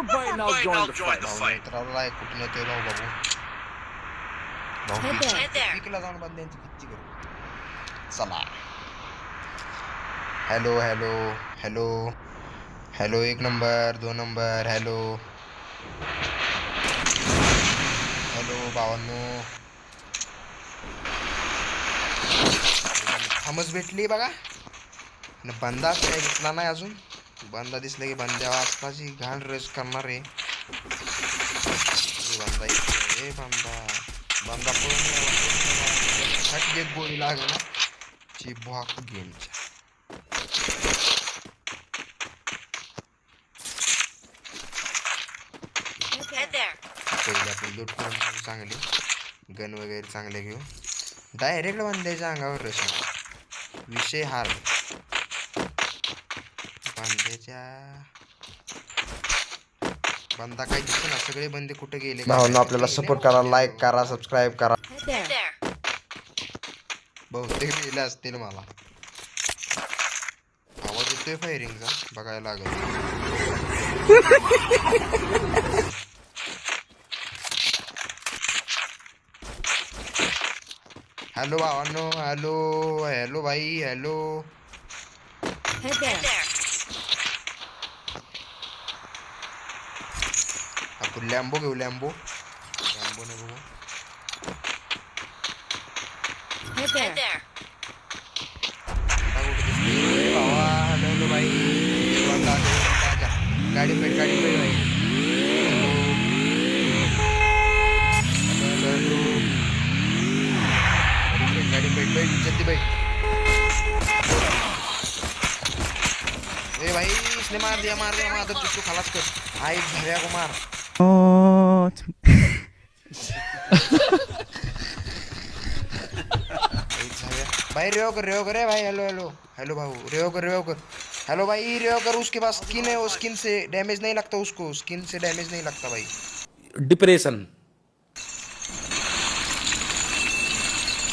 by now join the fight. मित्राला कुठून येतोय भाऊ बाबू पिकला जाऊन बंद्यांची खच्ची करू चला hello hello hello hello 1 number 2 number hello hello भावांनो थमस भेटली बघा बंदा काय दिसला नाही अजून बंदा दिसला की बंद्या वाजताची घाण रेस करणार आहे बंदा इथे बंदा बंदा पळून गोळी लागला ची भाक गेमच्या पहिले आपण लूट करून चांगली गन वगैरे चांगले घेऊ डायरेक्ट बंद्याच्या अंगावर रश विषय हार्ड बंदा काय दिसतो ना सगळे बंदे कुठे गेले भावांनो आपल्याला सपोर्ट करा लाईक करा सबस्क्राईब करा बहुतेक गेले असतील मला आवाज येतोय फायरिंगचा बघायला लागेल हॅलो भावांनो हॅलो हॅलो भाई हॅलो आपण लॅम्बो घेऊ लॅम्बो लॅम्बो ने बघू भावा हॅलो हॅलो भाई गाडी पेट भाई गाड़ी पेट जल्दी भाई ए भाई इसने मार दिया माधव तुझको खलास कर आई भैया को मार भाई रेव कर भाई हेलो हेलो हेलो भाऊ रेव कर हेलो भाई रेव कर उसके पास स्किन है वो स्किन से डैमेज नहीं लगता उसको स्किन से डैमेज नहीं लगता भाई डिप्रेशन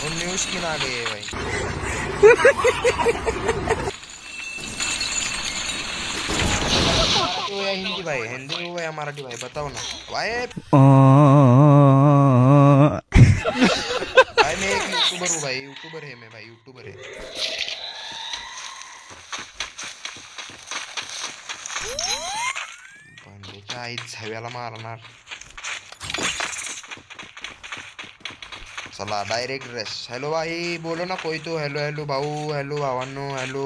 और न्यू स्किन आ गई है भाई तो या हिंदी भाई हिंदी हो या मराठी भाई बताओ ना भाई भाई मैं एक यूट्यूबर हूँ भाई यूट्यूबर है मैं भाई यूट्यूबर है बंदेच्या आई झाव्याला मारणार चला डायरेक्ट रेस हेलो भाई बोलो ना कोई तो हेलो हेलो भाऊ हेलो भावांनो हेलो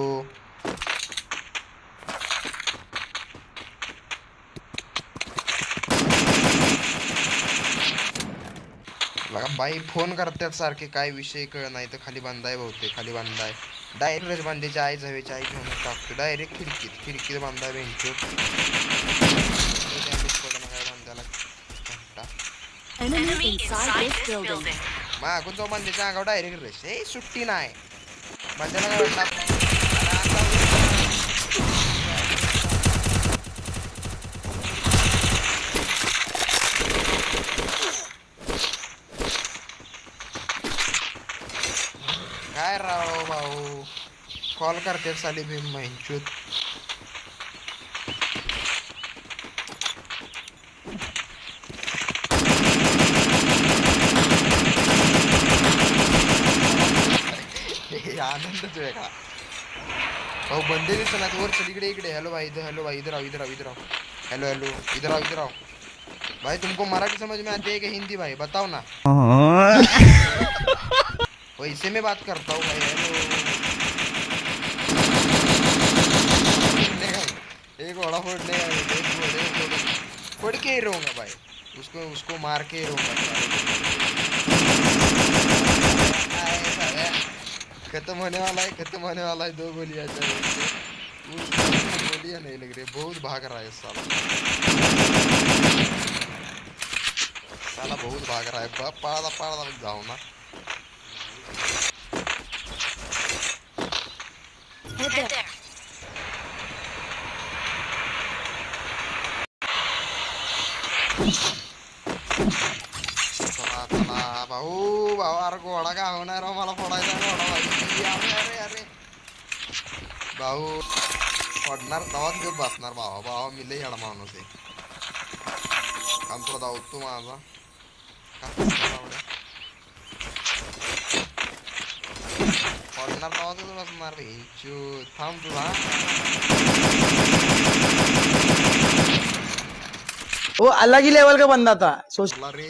लगा भाई फोन करतात सारखे काय विषय कळ नाही तर खाली बांधाय बहुते खाली बांधाय डायरेक्ट रेस बांधायची आई झवेची आई घेऊन टाकतो डायरेक्ट खिडकीत बांधाय बेंचो मागून जाऊ बांधायच्या अंगावर डायरेक्ट रेस ए सुट्टी नाही बांधायला काय वाटलं काय राव भाऊ कॉल करते साली भीम महिंचूत आनंदच वेगळा भाऊ बंदे दिसत वर चल इकडे हेलो भाई इधर आओ हेलो इधर आओ भाई तुमको मराठी समझ में आती है कि हिंदी भाई बताओ ना वैसे में बात करता हूँ भाई हेलो एक घोड़ा फोड़ने फोड़ के ही रहूंगा भाई उसको मार के ही रहूंगा खत्म होने वाला है 2 गोलियां गोलियां नहीं लग रही बहुत भाग रहा है साला बहुत भाग रहा है पाड़ा जाओ ना चला भाऊ अरे घोडा का होणार मला फोडायचा घोडा भाई अरे भाऊ फोडणार तवाच घेऊन बसणार भावा मी लई येडा माणूस आहे थोडा धावतो माझा पडणार धावतच बसणार रे थांब तुला वो अलग ही लेवल का बंदा था सोच रे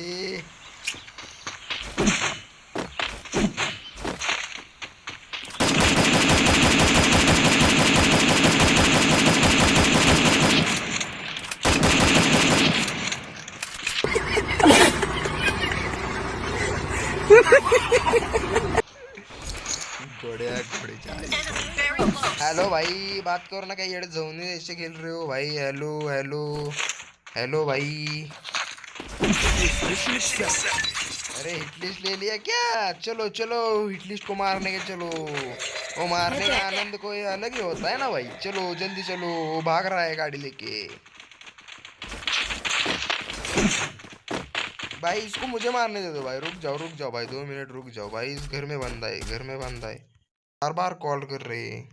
हेलो भाई बात करो ना क्या ये जोन ऐसे खेल रहे हो भाई हेलो हेलो हेलो भाई अरे हिटलिस्ट ले लिया क्या चलो चलो हिटलिस्ट को मारने के चलो वो मारने का आनंद कोई अलग ही होता है ना भाई चलो जल्दी चलो वो भाग रहा है गाड़ी लेके भाई इसको मुझे मारने दे दो भाई रुक जाओ भाई 2 मिनट रुक जाओ भाई इस घर में बंदा है बार बार कॉल कर रहे हैं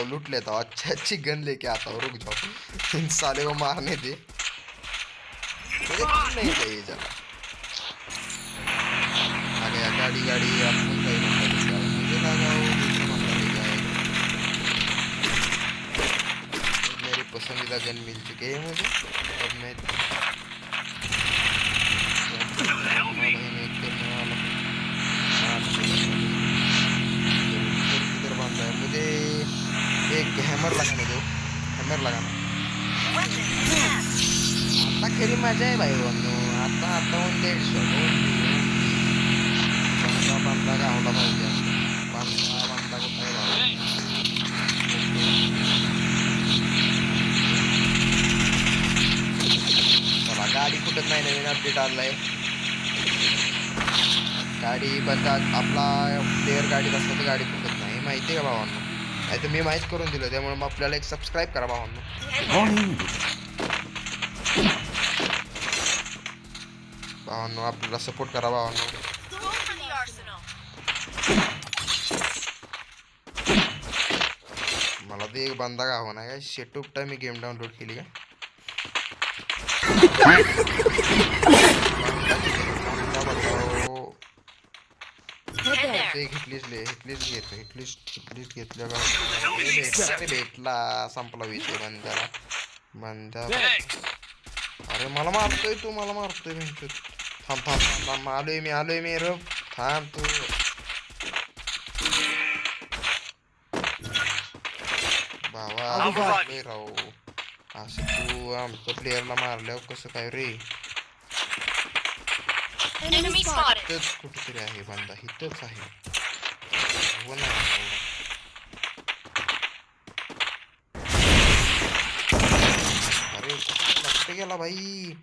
लूट लेता हूँ अच्छी गन लेके आता हूँ रुक जाओ इन साले को मारने दे मुझे नहीं चाहिए चला आ गया गाड़ी अपन का ही नंबर मुझे लगा वो दूसरा नंबर ले जाएगा मेरी पसंदीदा गन मिल चुकी है मुझे अब मैं किधर बांधा है मुझे एक हैमर लगाना आता खरी मजा आहे भाई बंधू आता ओनली हेडशॉट बांधा गावला पाहिजे बांधा कुठे चला गाडी कुठत नाही नवीन अपडेट आलाय गाडी बंदा आपला प्लेअर गाडीत असला तर गाडी कुठत नाही माहिती आहे का भावांनो नाही तर मी माहीत करून दिलं त्यामुळे मग आपल्याला एक सबस्क्राईब करा भावांनो आपल्याला सपोर्ट करा भावांनो मला ते एक बंदा का होणार काय शेटूप टाइम मी गेम डाउनलोड केली का हिटलिस्ट घेतलं भेटला संपला विषय बंदा अरे मला मारतोय तू थांब आलोय मी र थांब तू बाबा राहू असं तू आमच्या प्लेअरला मारल्यावर कसं काय रे इथंच कुठेतरी आहे बंदा इथंच आहे हो ना अरे लक्ष गेला भाई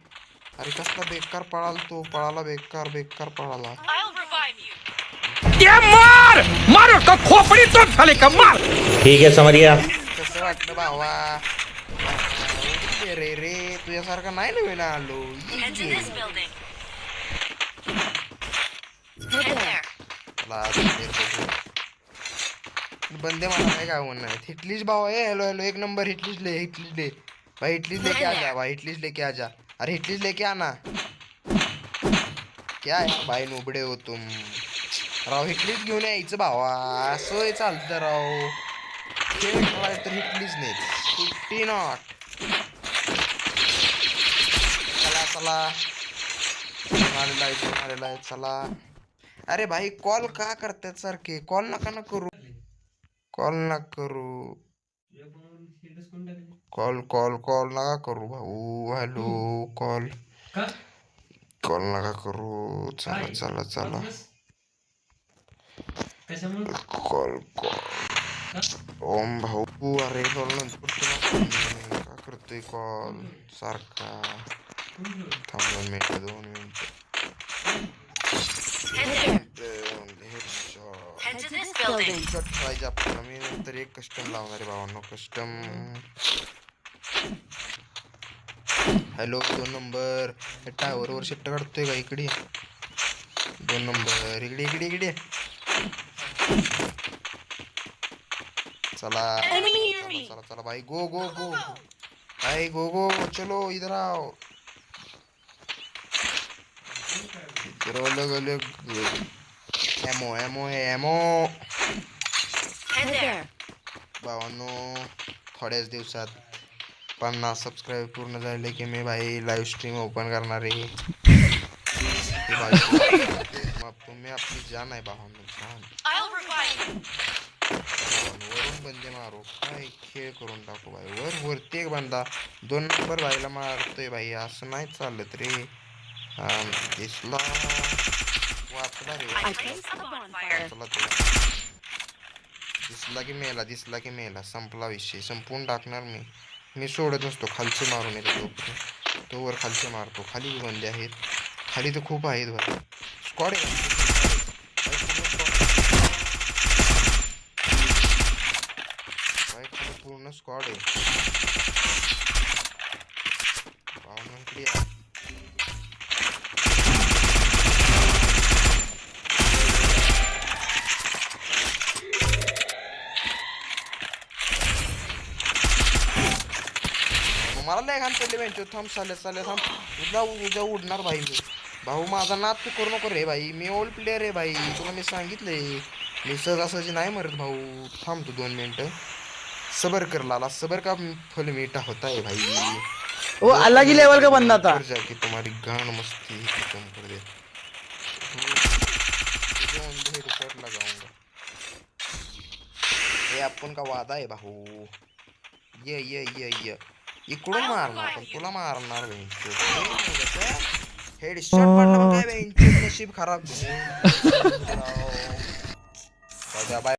अरे कसला बेकार पळाला बेकार पळाला मार उसका खोपड़ी तोड़ साले का मार ठीक है समझ गया कसं वाटलं भावा रे तुझ्यासारखा नाही नवीन आलो बंदे मला काय काय म्हणणार हिटलीच भाव आहे हेलो एक नंबर हिटलीच ले भाई हिटलीच लेके आ जा अरे हिटलीच लेके आना क्या है भाई नोबडे हो तुम राव हिटलीच घेऊन यायचं भावा असं चालतं राव खेळ खेळायचं तर हिटलीच नाही सुट्टी नॉट चला आलेला आहे चला अरे भाई कॉल का करतात सारखे कॉल नका ना करू कॉल नका करू भाऊ हॅलो कॉल नका करू चला कॉल ओम भाऊ अरे नंतर का करतोय कॉल सारखा थांब 2 मिनिट पाहिजे आपल्याला मी नंतर एक कस्टम लावणार आहे भावांनो कस्टम हॅलो 2 नंबर टावर वर शिट्ट काढतोय का इकडे 2 नंबर इकडे इकडे इकडे चला चला चला चला भाई गो गो गो भाई गो गो चलो इधर आओ इधर अलग अलग एमो एमो है एमो भावांनो थोड्याच दिवसात 50 सबस्क्राईब पूर्ण झाले की मी भाई लाईव्ह स्ट्रीम ओपन करणार आहे मग तुम्ही आपली जान आहे भावांनो जान वरून बंदे मारो काय खेळ करून टाकू भाई वरती एक बंदा 2 नंबर भाईला मारतोय भाई असं नाही चालत रे दिसला वाचला रे वाचला तो दिसला की मेला संपला विषय संपवून टाकणार मी सोडत नसतो खालचे मारून येतो तो वर खालचे मारतो खाली बंदे आहेत खाली तर खूप आहेत भाई स्क्वॉड पूर्ण स्क्वॉड आहे मला लय घाण पडले बेंचो थांब चालले थांब उद्या उडणार भाई मी भाऊ माझा नाद तू करू नको रे भाई मी ओल्ड प्लेअर आहे भाई तुला मी सांगितलंय मी सहजासहजी नाही मरत भाऊ थांब तू 2 मिनिटं सबर कर लाला सबर का फल मीठा होता है भाई वो अलग ही लेवल का बंदा था जाके तुम्हारी गान मस्ती खत्म कर दे ऊपर लगाऊंगा ये अपन का वादा है भाऊ ये इकडून मारणार पण तुला मारणार हेडशॉट पडला काय नशीब खराब